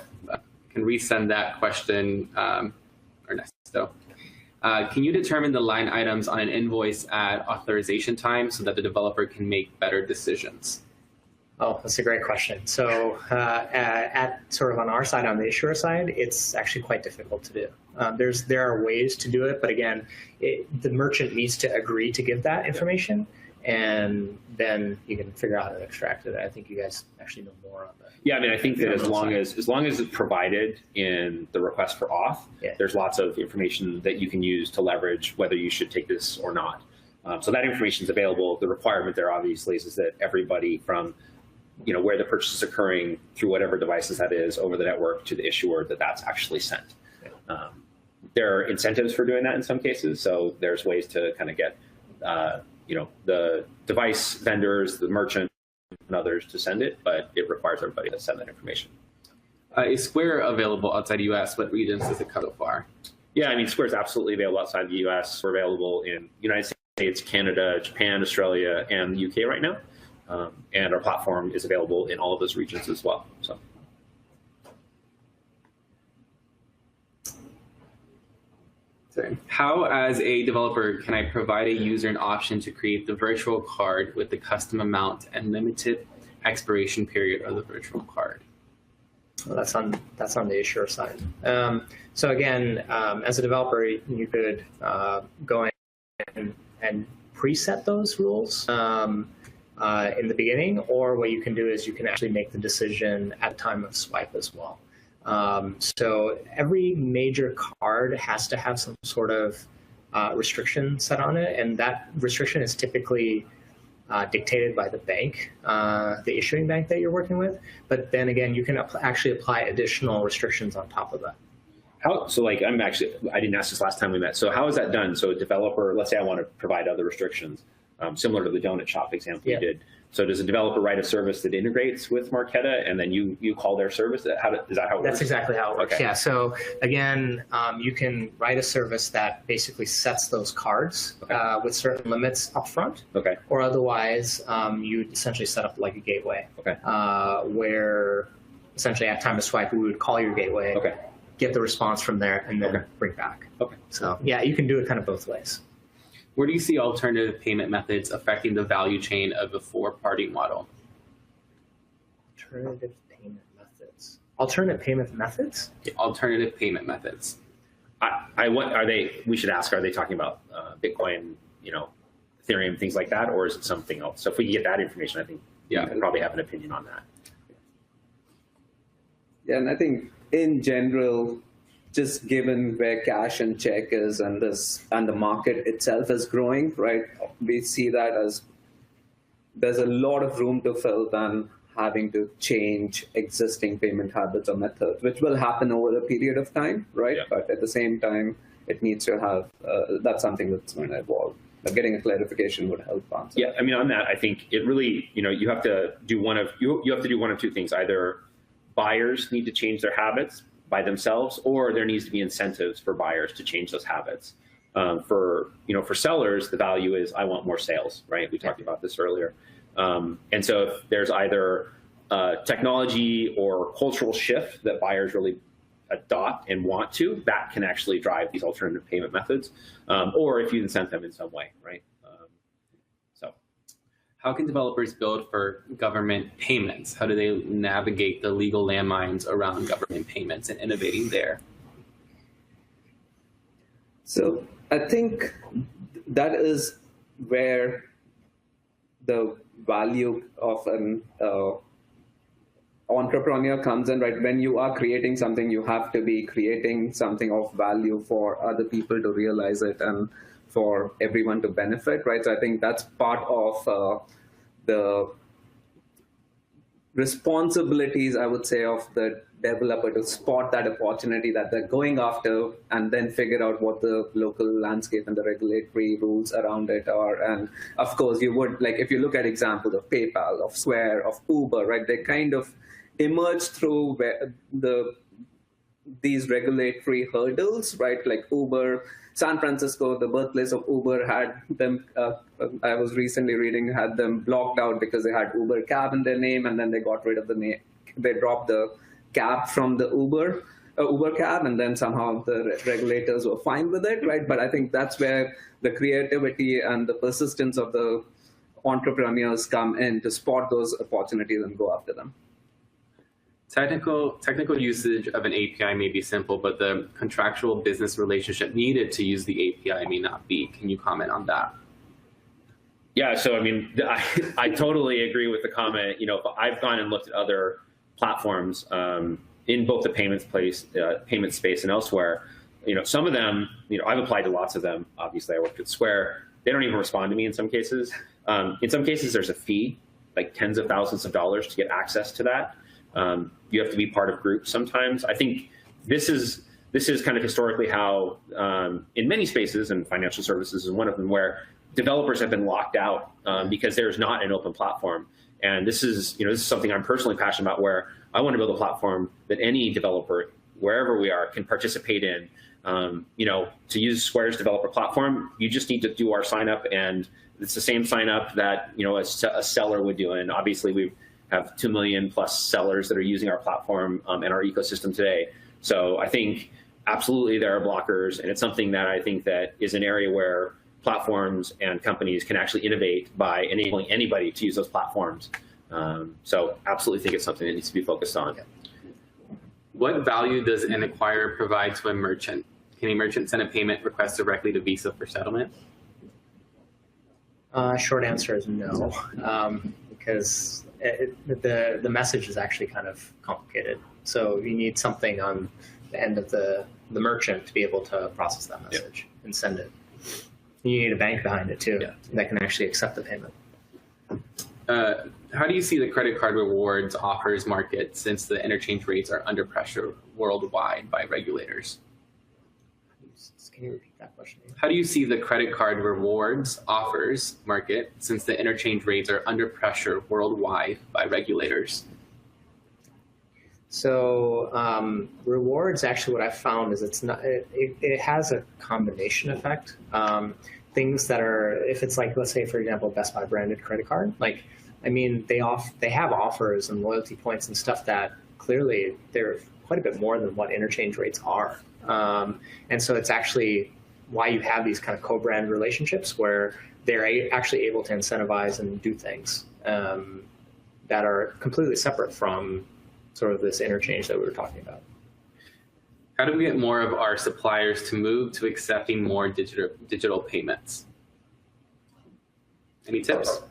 can resend that question, Ernesto. Can you determine the line items on an invoice at authorization time so that the developer can make better decisions? Oh, that's a great question. So at sort of on our side, on the issuer side, it's actually quite difficult to do. There are ways to do it, but again, the merchant needs to agree to give that information, and then you can figure out how to extract it. I think you guys actually know more on that. Yeah, I mean, I think that as long as it's provided in the request for auth, there's lots of information that you can use to leverage whether you should take this or not. So that information is available. The requirement there obviously is that everybody from where the purchase is occurring through whatever devices that is over the network to the issuer, that's actually sent. There are incentives for doing that in some cases. So there's ways to kind of get, the device vendors, the merchant, and others to send it, but it requires everybody to send that information. Is Square available outside the US? What regions does it cover so far? Yeah, I mean, Square is absolutely available outside the US. We're available in United States, Canada, Japan, Australia, and the UK right now. And our platform is available in all of those regions as well. So. How, as a developer, can I provide a user an option to create the virtual card with the custom amount and limited expiration period of the virtual card? Well, that's on the issuer side. So again, as a developer, you could go in and preset those rules in the beginning, or what you can do is you can actually make the decision at time of swipe as well. So every major card has to have some sort of restriction set on it, and that restriction is typically dictated by the bank, the issuing bank that you're working with. But then again, you can actually apply additional restrictions on top of that. So like, I didn't ask this last time we met. So how is that done? So a developer, let's say I want to provide other restrictions, similar to the donut shop example you did. So does a developer write a service that integrates with Marqeta, and then you call their service? Is that how it works? That's exactly how it works. Okay. Yeah. So again, you can write a service that basically sets those cards with certain limits upfront. Okay. Or otherwise, you essentially set up like a gateway. Okay. Where essentially at time of swipe, we would call your gateway. Okay. Get the response from there, and then bring back. Okay. So yeah, you can do it kind of both ways. Where do you see alternative payment methods affecting the value chain of the four-party model? Alternative payment methods. Alternative payment methods? Alternative payment methods. We should ask, are they talking about Bitcoin, Ethereum, things like that, or is it something else? So if we can get that information, I think you can probably have an opinion on that. Yeah, and I think in general, just given where cash and check is and the market itself is growing, right? We see that as there's a lot of room to fill than having to change existing payment habits or methods, which will happen over a period of time, right? Yeah. But at the same time, it needs to have, that's something that's going to evolve. But getting a clarification would help answer. Yeah, I mean, on that, I think it really, you have to do one of two things. Either buyers need to change their habits by themselves, or there needs to be incentives for buyers to change those habits. For sellers, the value is I want more sales, right? We talked about this earlier. And so if there's either technology or cultural shift that buyers really adopt and want to, that can actually drive these alternative payment methods, or if you incent them in some way, right? How can developers build for government payments? How do they navigate the legal landmines around government payments and innovating there? So I think that is where the value of an entrepreneur comes in, right? When you are creating something, you have to be creating something of value for other people to realize it and for everyone to benefit, right? So I think that's part of the responsibilities, I would say, of the developer to spot that opportunity that they're going after and then figure out what the local landscape and the regulatory rules around it are. And of course, you would, like, if you look at examples of PayPal, of Square, of Uber, right, they kind of emerge through these regulatory hurdles, right? Like Uber, San Francisco, the birthplace of Uber, had them, I was recently reading, had them blocked out because they had Uber Cab in their name, and then they got rid of the name. They dropped the cab from the Uber Cab, and then somehow the regulators were fine with it, right? But I think that's where the creativity and the persistence of the entrepreneurs come in to spot those opportunities and go after them. Technical usage of an API may be simple, but the contractual business relationship needed to use the API may not be. Can you comment on that? Yeah, so I mean, I totally agree with the comment. I've gone and looked at other platforms in both the payment space and elsewhere. Some of them, I've applied to lots of them. Obviously, I worked at Square. They don't even respond to me in some cases. In some cases, there's a fee, like tens of thousands of dollars to get access to that. You have to be part of groups sometimes. I think this is kind of historically how, in many spaces, and financial services is one of them, where developers have been locked out because there's not an open platform. And this is something I'm personally passionate about, where I want to build a platform that any developer, wherever we are, can participate in. To use Square's developer platform, you just need to do our sign up, and it's the same sign up that a seller would do. And obviously, we have 2 million plus sellers that are using our platform and our ecosystem today. So I think absolutely there are blockers, and it's something that I think that is an area where platforms and companies can actually innovate by enabling anybody to use those platforms. So absolutely think it's something that needs to be focused on. What value does an acquirer provide to a merchant? Can a merchant send a payment request directly to Visa for settlement? Short answer is no, because the message is actually kind of complicated. So you need something on the end of the merchant to be able to process that message and send it. You need a bank behind it too that can actually accept the payment. How do you see the credit card rewards offers market since the interchange rates are under pressure worldwide by regulators? Can you repeat that question? How do you see the credit card rewards offers market since the interchange rates are under pressure worldwide by regulators? So rewards, actually, what I found is it has a combination effect. Things that are, if it's like, let's say, for example, Best Buy branded credit card, like, I mean, they have offers and loyalty points and stuff that clearly they're quite a bit more than what interchange rates are. And so it's actually why you have these kind of co-brand relationships where they're actually able to incentivize and do things that are completely separate from sort of this interchange that we were talking about. How do we get more of our suppliers to move to accepting more digital payments? Any tips?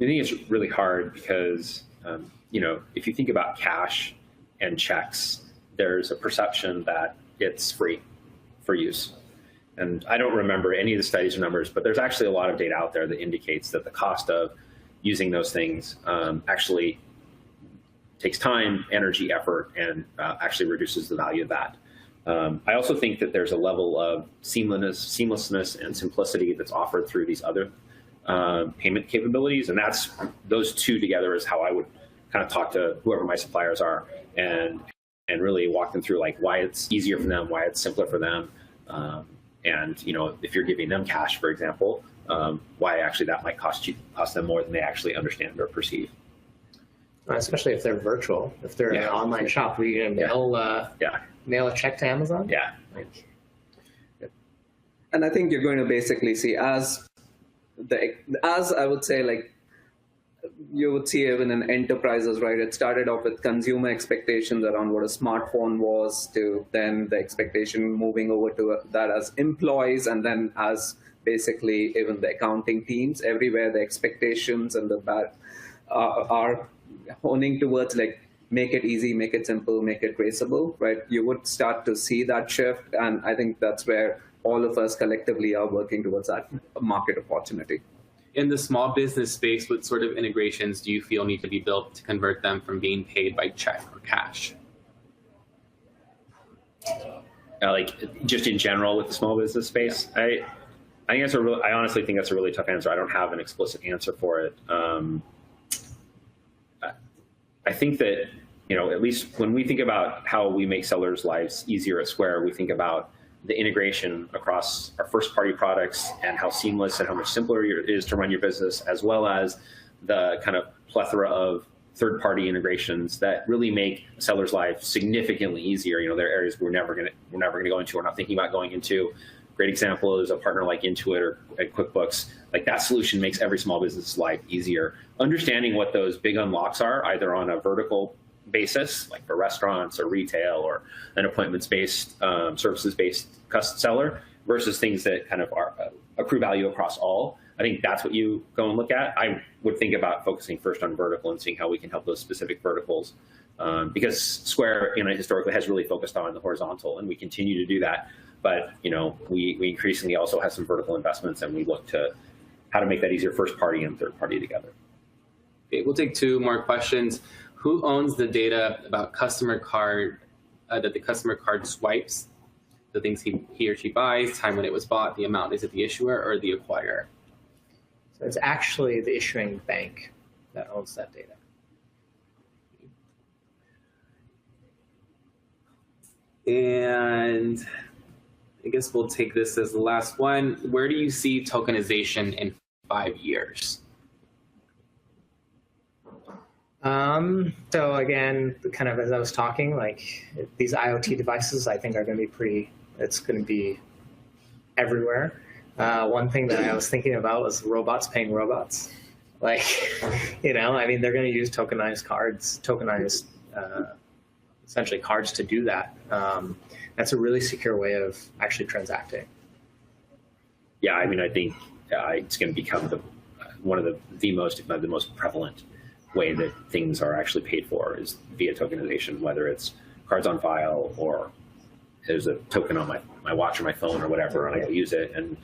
I think it's really hard because, if you think about cash and checks, there's a perception that it's free for use. And I don't remember any of the studies or numbers, but there's actually a lot of data out there that indicates that the cost of using those things actually takes time, energy, effort, and actually reduces the value of that. I also think that there's a level of seamlessness and simplicity that's offered through these other payment capabilities, and those two together is how I would kind of talk to whoever my suppliers are and really walk them through like why it's easier for them, why it's simpler for them, and if you're giving them cash, for example, why actually that might cost them more than they actually understand or perceive. Especially if they're virtual, if they're an online shop where you're gonna mail a check to Amazon. Yeah. And I think you're going to basically see as I would say, like, you would see even in enterprises, right? It started off with consumer expectations around what a smartphone was, to then the expectation moving over to that as employees, and then as basically even the accounting teams, everywhere the expectations and the are honing towards like make it easy, make it simple, make it traceable, right? You would start to see that shift, and I think that's where all of us collectively are working towards that market opportunity. In the small business space, what sort of integrations do you feel need to be built to convert them from being paid by check or cash? Like just in general with the small business space, I honestly think that's a really tough answer. I don't have an explicit answer for it. I think that, at least when we think about how we make sellers' lives easier at Square, we think about the integration across our first-party products and how seamless and how much simpler it is to run your business, as well as the kind of plethora of third-party integrations that really make a seller's life significantly easier. There are areas we're never going to go into, we're not thinking about going into. Great example is a partner like Intuit or QuickBooks. Like that solution makes every small business life easier. Understanding what those big unlocks are, either on a vertical basis, like for restaurants or retail or an appointments-based, services-based seller, versus things that kind of are accrue value across all. I think that's what you go and look at. I would think about focusing first on vertical and seeing how we can help those specific verticals, because Square, historically has really focused on the horizontal, and we continue to do that. But we increasingly also have some vertical investments, and we look to how to make that easier, first party and third party together. Okay, we'll take two more questions. Who owns the data about customer card that the customer card swipes, the things he or she buys, time when it was bought, the amount? Is it the issuer or the acquirer? So it's actually the issuing bank that owns that data. And I guess we'll take this as the last one. Where do you see tokenization in 5 years? So again, kind of as I was talking, like these IoT devices, I think are going to be it's going to be everywhere. One thing that I was thinking about was robots paying robots. Like, they're going to use tokenized cards, essentially cards to do that. That's a really secure way of actually transacting. Yeah, I think it's going to become one of the most, if not the most prevalent way that things are actually paid for is via tokenization, whether it's cards on file or there's a token on my watch or my phone or whatever, and I go use it. And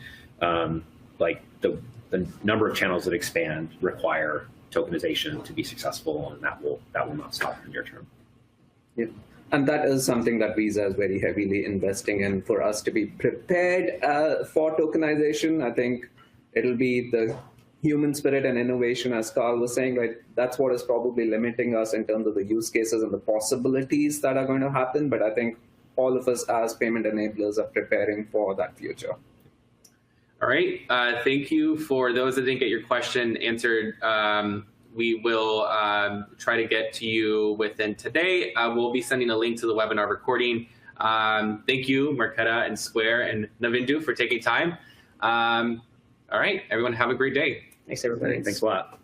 like the the number of channels that expand require tokenization to be successful, and that will not stop in the near term. Yeah. And that is something that Visa is very heavily investing in. For us to be prepared for tokenization, I think it'll be the human spirit and innovation, as Carl was saying, right? That's what is probably limiting us in terms of the use cases and the possibilities that are going to happen. But I think all of us as payment enablers are preparing for that future. All right. Thank you for those that didn't get your question answered. We will try to get to you within today. We'll be sending a link to the webinar recording. Thank you, Marqeta and Square and Navindu, for taking time. All right, everyone, have a great day. Thanks, everybody. Thanks a lot.